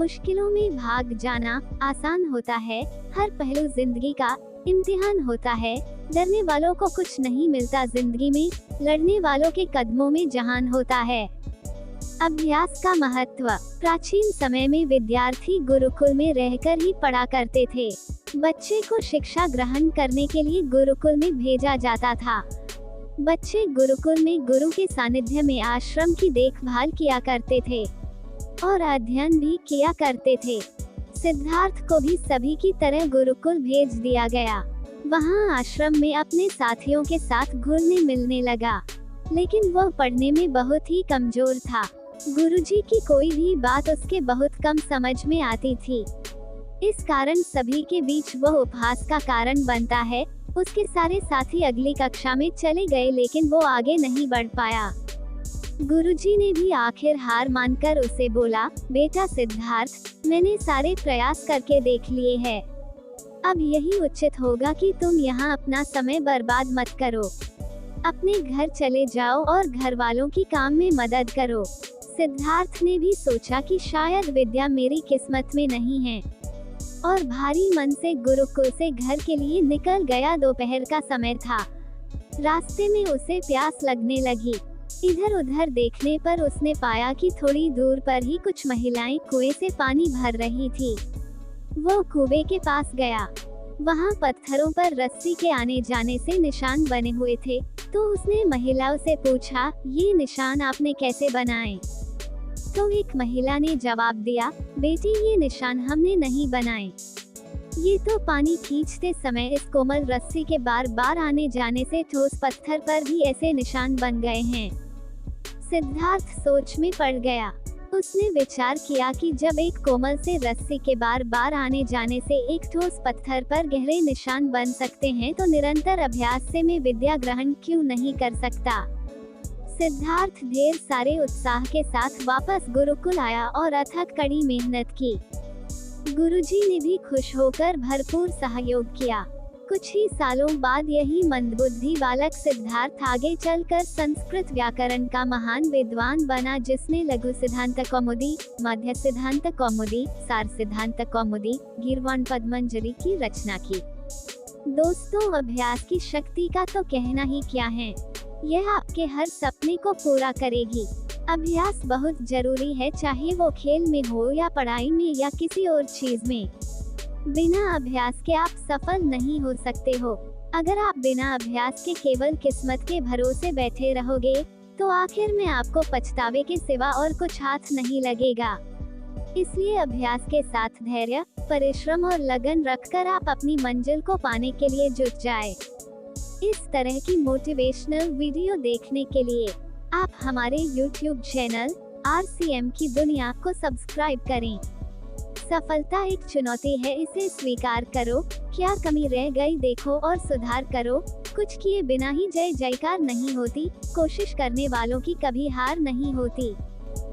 मुश्किलों में भाग जाना आसान होता है, हर पहलू जिंदगी का इम्तिहान होता है। डरने वालों को कुछ नहीं मिलता जिंदगी में, लड़ने वालों के कदमों में जहान होता है। अभ्यास का महत्व। प्राचीन समय में विद्यार्थी गुरुकुल में रहकर ही पढ़ा करते थे। बच्चे को शिक्षा ग्रहण करने के लिए गुरुकुल में भेजा जाता था। बच्चे गुरुकुल में गुरु के सानिध्य में आश्रम की देखभाल किया करते थे और अध्ययन भी किया करते थे। सिद्धार्थ को भी सभी की तरह गुरुकुल भेज दिया गया। वहाँ आश्रम में अपने साथियों के साथ घुलने मिलने लगा, लेकिन वह पढ़ने में बहुत ही कमजोर था। गुरुजी की कोई भी बात उसके बहुत कम समझ में आती थी। इस कारण सभी के बीच वह उपहास का कारण बनता है। उसके सारे साथी अगली कक्षा में चले गए, लेकिन वो आगे नहीं बढ़ पाया। गुरुजी ने भी आखिर हार मानकर उसे बोला, बेटा सिद्धार्थ, मैंने सारे प्रयास करके देख लिए हैं। अब यही उचित होगा कि तुम यहाँ अपना समय बर्बाद मत करो। अपने घर चले जाओ और घर वालों की काम में मदद करो। सिद्धार्थ ने भी सोचा कि शायद विद्या मेरी किस्मत में नहीं है और भारी मन से गुरुकुल से घर के लिए निकल गया। दोपहर का समय था। रास्ते में उसे प्यास लगने लगी। इधर उधर देखने पर उसने पाया कि थोड़ी दूर पर ही कुछ महिलाएं कुएं से पानी भर रही थी। वो कुएं के पास गया। वहाँ पत्थरों पर रस्सी के आने जाने से निशान बने हुए थे, तो उसने महिलाओं से पूछा, ये निशान आपने कैसे बनाए? तो एक महिला ने जवाब दिया, बेटी ये निशान हमने नहीं बनाए। ये तो पानी खींचते समय इस कोमल रस्सी के बार बार आने जाने से ठोस पत्थर पर भी ऐसे निशान बन गए हैं। सिद्धार्थ सोच में पड़ गया। उसने विचार किया कि जब एक कोमल से रस्सी के बार बार आने जाने से एक ठोस पत्थर पर गहरे निशान बन सकते हैं, तो निरंतर अभ्यास से मैं विद्या ग्रहण क्यों नहीं कर सकता। सिद्धार्थ ढेर सारे उत्साह के साथ वापस गुरुकुल आया और अथक कड़ी मेहनत की। गुरुजी ने भी खुश होकर भरपूर सहयोग किया। कुछ ही सालों बाद यही मंदबुद्धि बालक सिद्धार्थ आगे चलकर संस्कृत व्याकरण का महान विद्वान बना, जिसने लघु सिद्धांत कौमुदी, मध्य सिद्धांत कौमुदी, सार सिद्धांत कौमुदी, गीर्वाण पद्मंजलि की रचना की। दोस्तों, अभ्यास की शक्ति का तो कहना ही क्या है। यह आपके हर सपने को पूरा करेगी। अभ्यास बहुत जरूरी है, चाहे वो खेल में हो या पढ़ाई में या किसी और चीज में। बिना अभ्यास के आप सफल नहीं हो सकते हो। अगर आप बिना अभ्यास के केवल किस्मत के भरोसे बैठे रहोगे, तो आखिर में आपको पछतावे के सिवा और कुछ हाथ नहीं लगेगा। इसलिए अभ्यास के साथ धैर्य, परिश्रम और लगन रखकर आप अपनी मंजिल को पाने के लिए जुट जाए। इस तरह की मोटिवेशनल वीडियो देखने के लिए आप हमारे YouTube चैनल RCM की दुनिया को सब्सक्राइब करें। सफलता एक चुनौती है, इसे स्वीकार करो। क्या कमी रह गई देखो और सुधार करो। कुछ किए बिना ही जय जयकार नहीं होती। कोशिश करने वालों की कभी हार नहीं होती।